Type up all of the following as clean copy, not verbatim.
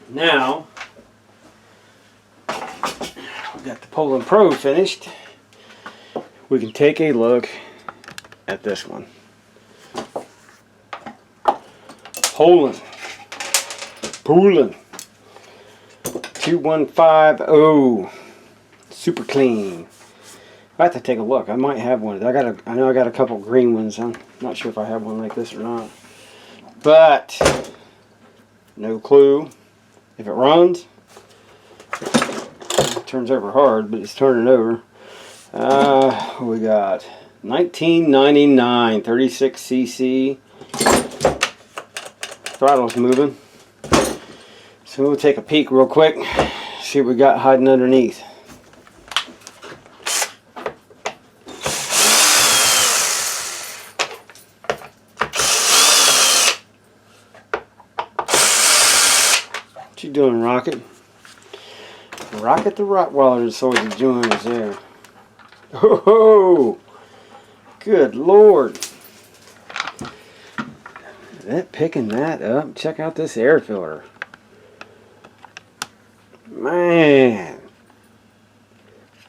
Now, we got the Poulan Pro finished. We can take a look at this one. Poulan 2150, super clean. I have to take a look. I might have one. I know I got a couple green ones. I'm not sure if I have one like this or not. But no clue if it runs. It turns over hard, but it's turning over. We got 1999 36cc. Throttle's moving. So we'll take a peek real quick, see what we got hiding underneath. What you doing, Rocket? Rocket the Rottweiler is always enjoying us there. Oh, good Lord. That picking that up. Check out this air filter. Man.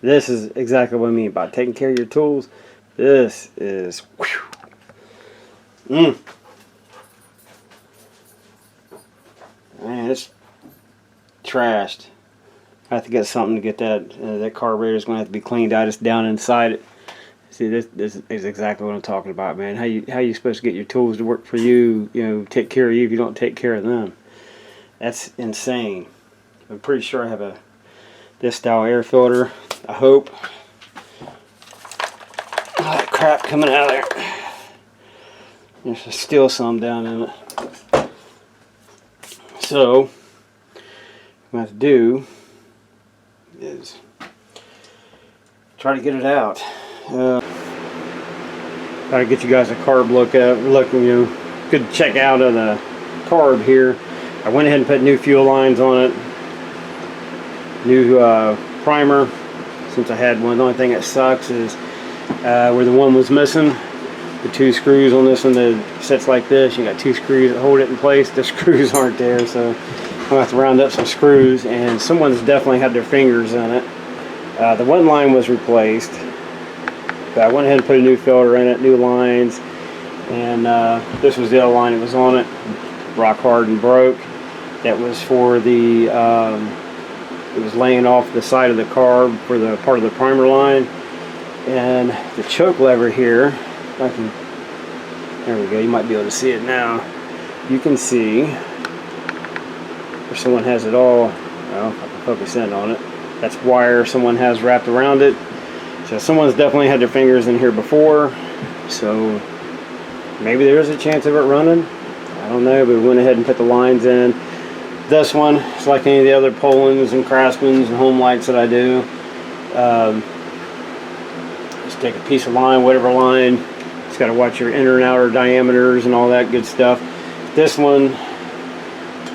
This is exactly what I mean by taking care of your tools. This is Man, it's trashed. I have to get something to get that. That carburetor is going to have to be cleaned out. It's down inside it. See, this is exactly what I'm talking about, man. How you supposed to get your tools to work for you? You know, take care of you if you don't take care of them. That's insane. I'm pretty sure I have this style air filter. I hope. All that crap coming out of there. There's still some down in it. So what I have to do is try to get it out. Try to get you guys a carb look, you know, good check out of the carb here. I went ahead and put new fuel lines on it, new primer since I had one. The only thing that sucks is where the one was missing, the two screws on this one that sits like this. You got two screws that hold it in place. The screws aren't there, so I'm gonna have to round up some screws, and someone's definitely had their fingers in it. The one line was replaced, but I went ahead and put a new filter in it, new lines, and this was the other line that was on it, rock hard and broke. That was for the it was laying off the side of the carb for the part of the primer line, and the choke lever here. There we go. You might be able to see it now. You can see where someone has it all. Well, I can focus in on it. That's wire someone has wrapped around it. So someone's definitely had their fingers in here before. So maybe there's a chance of it running. I don't know, but we went ahead and put the lines in. This one, it's like any of the other Poulans and Craftsmans and home lights that I do. Just take a piece of line, whatever line. It's got to watch your inner and outer diameters and all that good stuff. This one,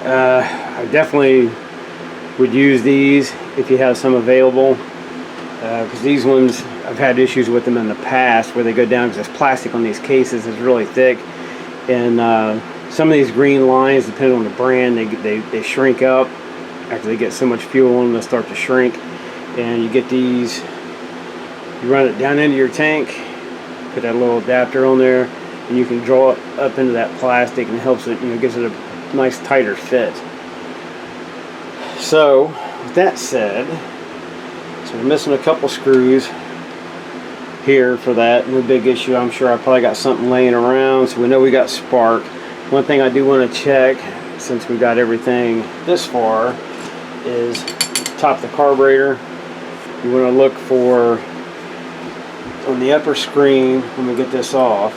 I definitely would use these if you have some available, because these ones, I've had issues with them in the past where they go down because this plastic on these cases is really thick, and some of these green lines, depending on the brand, they shrink up after they get so much fuel on them. They start to shrink, and you get these, you run it down into your tank, put that little adapter on there, and you can draw it up into that plastic, and it helps it, you know, gives it a nice tighter fit. So with that said, so we're missing a couple screws here for that. No big issue. I'm sure I probably got something laying around, so we know we got spark. One thing I do want to check, since we got everything this far, is top of the carburetor. You want to look for, on the upper screen, when we get this off,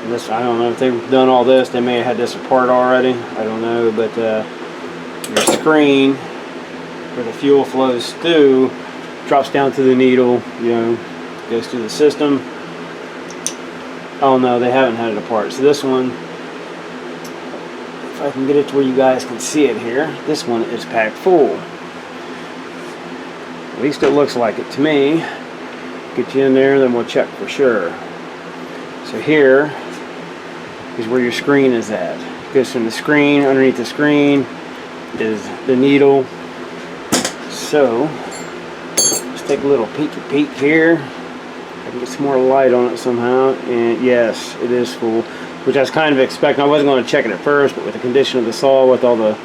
this, I don't know if they've done all this, they may have had this apart already, I don't know, but your screen where the fuel flows through drops down to the needle, you know, goes through the system. Oh no, they haven't had it apart. So this one, if I can get it to where you guys can see it here, this one is packed full. At least it looks like it to me. Get you in there, then we'll check for sure. So here is where your screen is at. Goes from the screen. Underneath the screen is the needle. So let's take a little peeky peek here. I can get some more light on it somehow, and yes, it is full, which I was kind of expecting. I wasn't going to check it at first, but with the condition of the saw, with all the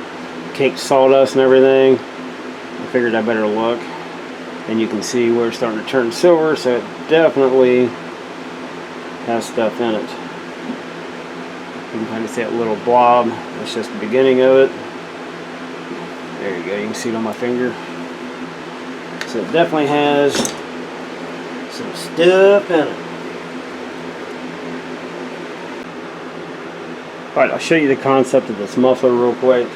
caked sawdust and everything, I figured I better look. And you can see where it's starting to turn silver, so it definitely has stuff in it. You can kind of see that little blob. That's just the beginning of it. There you go, you can see it on my finger. So it definitely has some stuff in it. Alright, I'll show you the concept of this muffler real quick.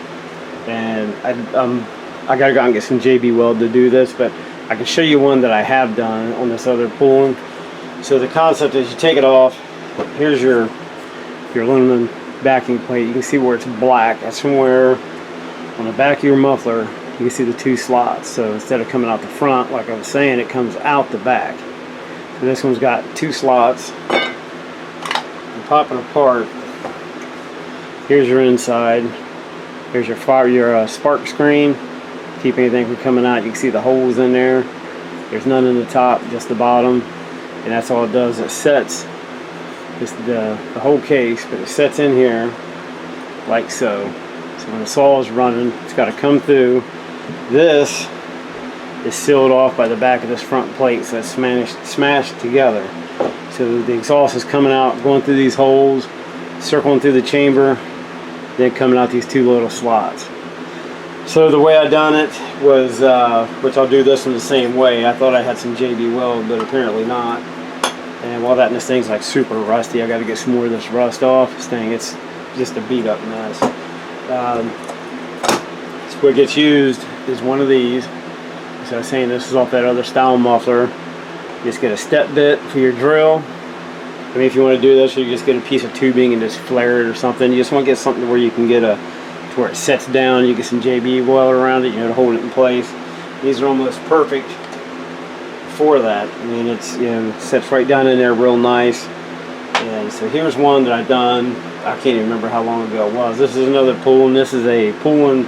And I gotta go out and get some JB Weld to do this, but I can show you one that I have done on this other Poulan. So the concept is you take it off. Here's your aluminum backing plate. You can see where it's black. That's from where on the back of your muffler you can see the two slots. So instead of coming out the front, like I was saying, it comes out the back. So this one's got two slots. You pop it apart. Here's your inside. Here's your spark screen. Keep anything from coming out. You can see the holes in there. There's none in the top, just the bottom, and that's all it does. It sets the whole case, but it sets in here like so. So when the saw is running, it's got to come through. This is sealed off by the back of this front plate, so it's smashed together. So the exhaust is coming out, going through these holes, circling through the chamber, then coming out these two little slots. So the way I done it was, which I'll do this in the same way. I thought I had some JB Weld, but apparently not. And while this thing's like super rusty, I got to get some more of this rust off. This thing, it's just a beat up mess. So what gets used is one of these. So I was saying, this is off that other style muffler. You just get a step bit for your drill. I mean, if you want to do this, you just get a piece of tubing and just flare it or something. You just want to get something where you can get to where it sets down. You get some JB Weld around it, you know, to hold it in place. These are almost perfect for that. I mean, it's, you know, sets right down in there real nice. And so here's one that I've done. I can't even remember how long ago it was. This is another Poulan. This is a Poulan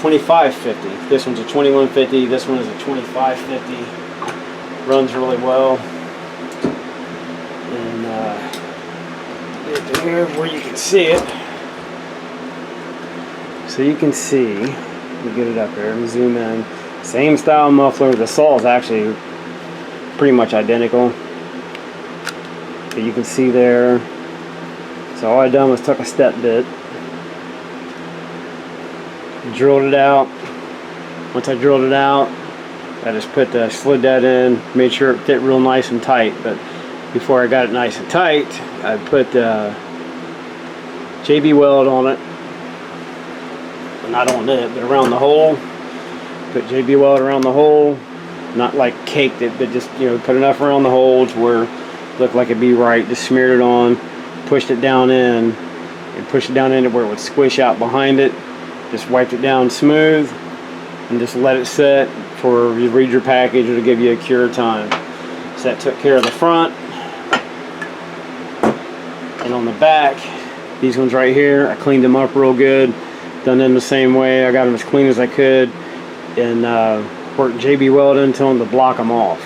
2550. This one's a 2150. This one is a 2550. Runs really well. And get to here where you can see it. So you can see, let me get it up there and zoom in. Same style muffler. The saw is actually pretty much identical. But you can see there. So all I done was took a step bit, drilled it out. Once I drilled it out, I just slid that in, made sure it fit real nice and tight. But before I got it nice and tight, I put JB Weld on it. Not on it, but around the hole. Put JB Weld around the hole, not like caked it, but just, you know, put enough around the hole to where it looked like it'd be right. Just smeared it on, pushed it down in, and pushed it down into where it would squish out behind it. Just wiped it down smooth, and just let it set for you read your package or to give you a cure time. So that took care of the front. And on the back, these ones right here, I cleaned them up real good. Done them the same way. I got them as clean as I could, and worked JB Weld into them to block them off.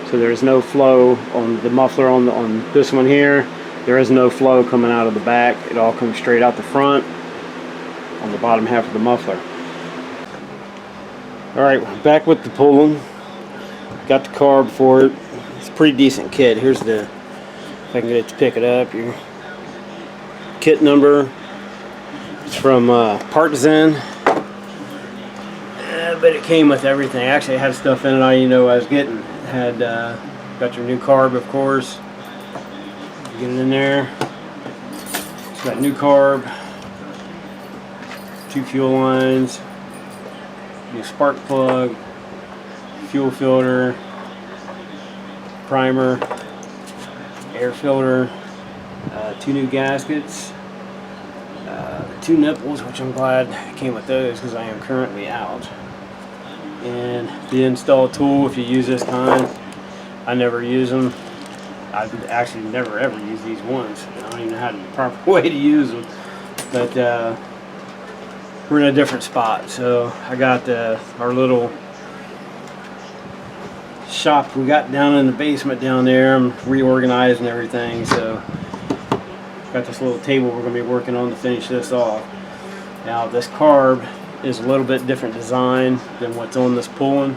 So there's no flow on the muffler on this one here. There is no flow coming out of the back. It all comes straight out the front on the bottom half of the muffler. All right, back with the Poulan. Got the carb for it. It's a pretty decent kit. Here's the, if I can get it to pick it up, your kit number. It's from Partszen, but it came with everything. Actually, it had stuff in it I didn't know I was getting. It had got your new carb, of course. Get it in there. It's got new carb, 2 fuel lines, new spark plug, fuel filter, primer, air filter, 2 new gaskets. 2 nipples, which I'm glad came with those because I am currently out. And the install tool, if you use this kind, I never use them. I've actually never ever used these ones. I don't even know how the proper way to use them. But we're in a different spot. So I got our little shop we got down in the basement down there. I'm reorganizing everything. So got this little table we're going to be working on to finish this off. Now this carb is a little bit different design than what's on this Poulan,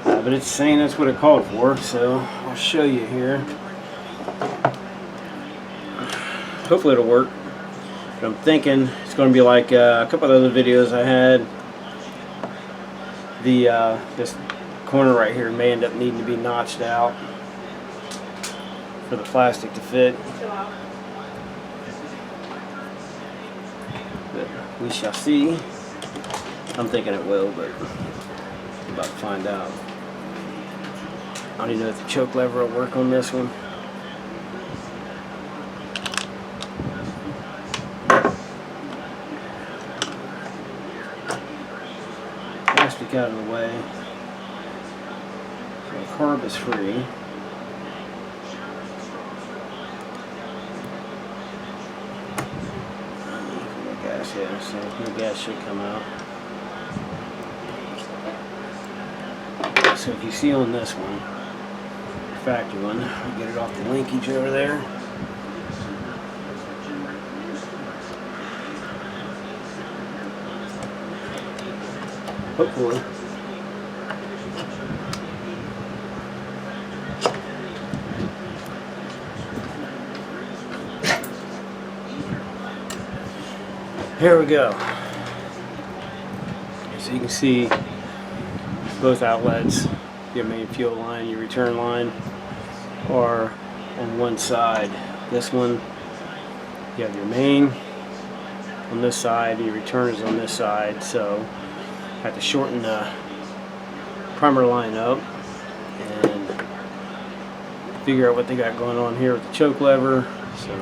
but it's saying that's what it called for, so I'll show you here. Hopefully it'll work, but I'm thinking it's going to be like a couple of other videos I had. This corner right here may end up needing to be notched out for the plastic to fit. But we shall see. I'm thinking it will, but I'm about to find out. I don't even know if the choke lever will work on this one. Plastic out of the way. So the carb is free. Yeah, so the gas should come out. So if you see on this one, the factory one, I'll get it off the linkage over there. Hopefully. Here we go. So you can see both outlets, your main fuel line, your return line, are on one side. This one, you have your main on this side, your return is on this side. So I have to shorten the primer line up and figure out what they got going on here with the choke lever. So,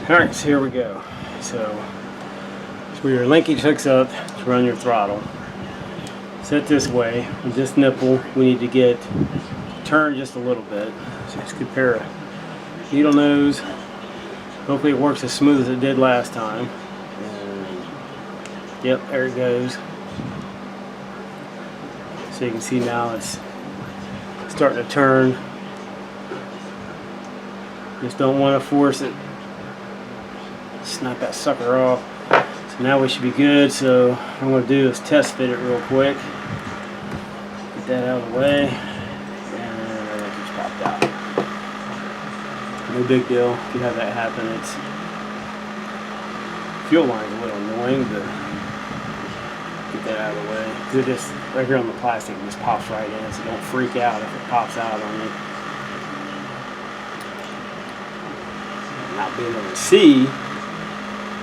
alright, so here we go. So where your linkage hooks up to run your throttle. Set this way. With this nipple, we need to get turned just a little bit. So just compare a needle nose. Hopefully it works as smooth as it did last time. And yep, there it goes. So you can see now it's starting to turn. Just don't want to force it. Snap that sucker off. So now we should be good. So what I'm going to do is test fit it real quick. Get that out of the way. And it just popped out. No big deal if you have that happen. It's fuel line's a little annoying, but get that out of the way. Do this right here on the plastic, it just pops right in, so don't freak out if it pops out on you. Not being able to see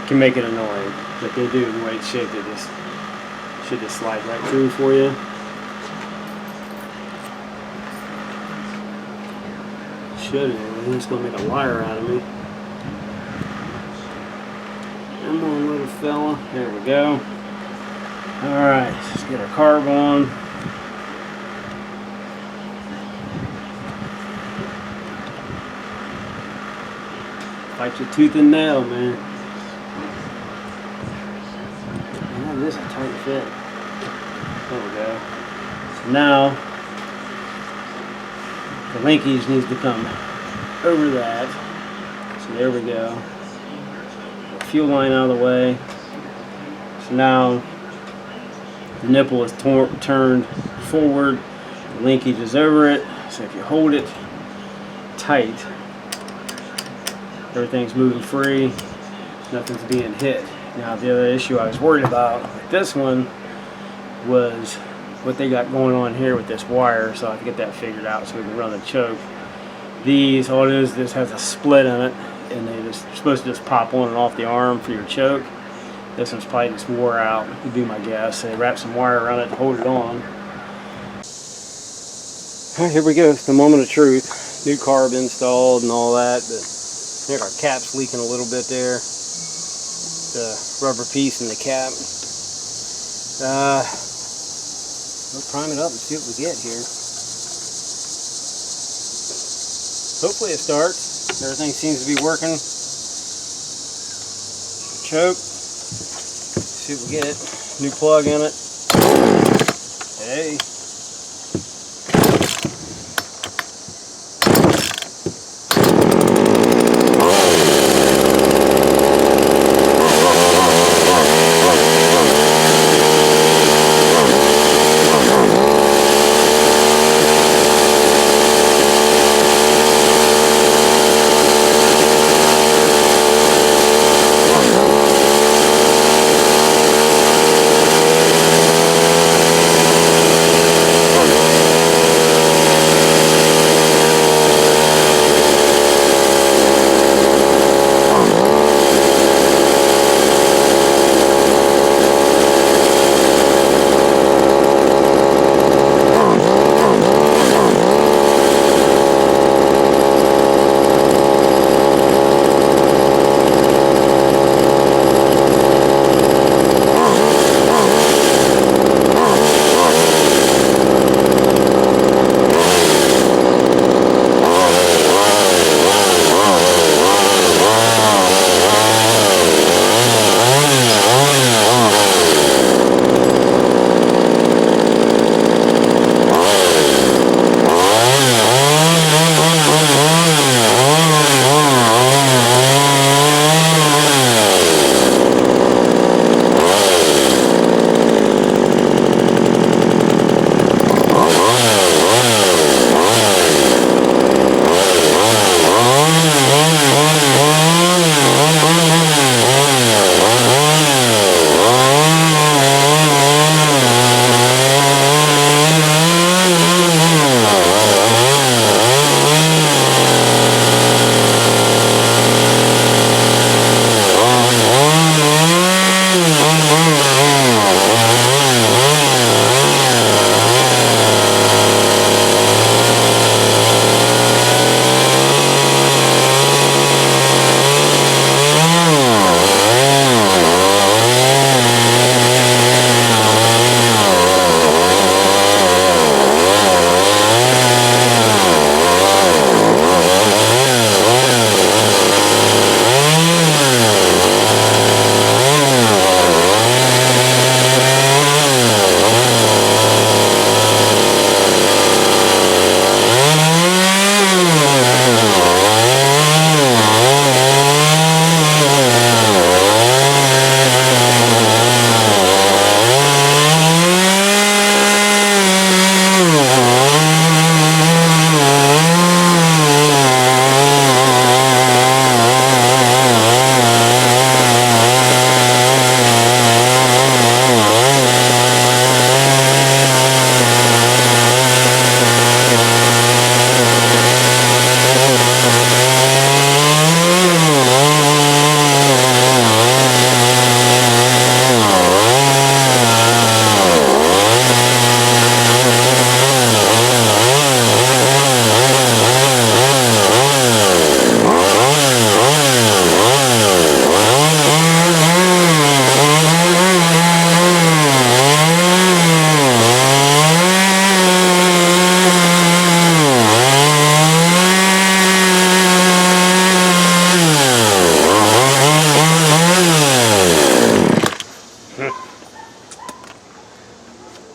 can make it annoying, but they do the way it's shaped. It just should just slide right through for you. Should anyway. It's gonna make a liar out of me. Come on, little fella. There we go. All right, let's get our carb on. Fight your tooth and nail, man. This is a tight fit. There we go. So now the linkage needs to come over that. So there we go. The fuel line out of the way. So now the nipple is turned forward. The linkage is over it. So if you hold it tight, everything's moving free. Nothing's being hit. Now the other issue I was worried about with this one was what they got going on here with this wire, so I have to get that figured out so we can run the choke. These, all it is, this has a split in it, and they're supposed to just pop on and off the arm for your choke. This one's probably just wore out, would be my guess. They wrap some wire around it to hold it on. Alright, here we go. It's the moment of truth. New carb installed and all that, but I think our cap's leaking a little bit there. The rubber piece in the cap. We'll prime it up and see what we get here. Hopefully it starts. Everything seems to be working. Choke. See what we get. New plug in it. Hey.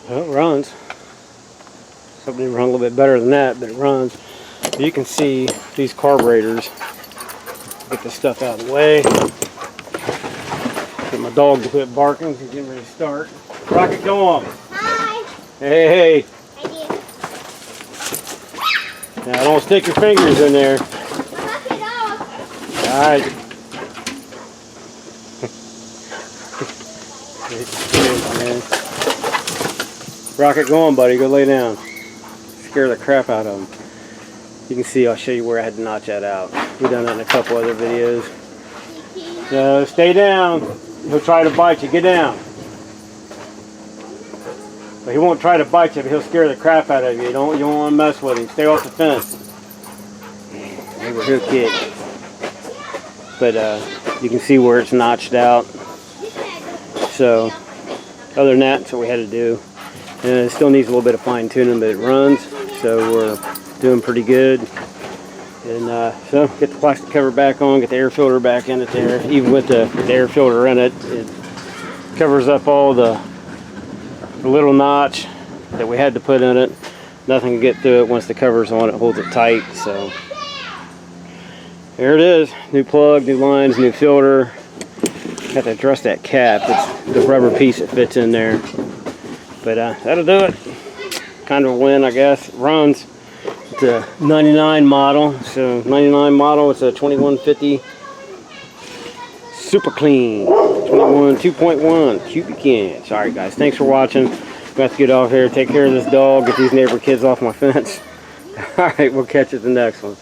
Well, it runs. Something run a little bit better than that, but it runs. You can see these carburetors. Get this stuff out of the way. Get my dog to quit barking. He's getting ready to start. Rocket, go on. Hi. Hey, hey. I did. Now don't stick your fingers in there. Knock it off. All right. Man. Rocket, go on, buddy. Go lay down. Scare the crap out of him. You can see, I'll show you where I had to notch that out. We've done that in a couple other videos. So stay down. He'll try to bite you. Get down. But he won't try to bite you, but he'll scare the crap out of you. You don't want to mess with him. Stay off the fence. Neighborhood kid. But you can see where it's notched out. So other than that, that's what we had to do. And it still needs a little bit of fine tuning, but it runs. So we're doing pretty good. And so get the plastic cover back on, get the air filter back in it there. Even with the air filter in it, it covers up all the little notch that we had to put in it. Nothing can get through it once the cover's on. It holds it tight. So there it is. New plug, new lines, new filter. Have to address that cap. It's the rubber piece that fits in there. But that'll do it. Kind of a win, I guess. It runs. It's a 99 model. So 99 model. It's a 2150 super clean 21 2.1 cubic inch. Alright guys, thanks for watching. Got to get off here, take care of this dog, get these neighbor kids off my fence. Alright, we'll catch you at the next one.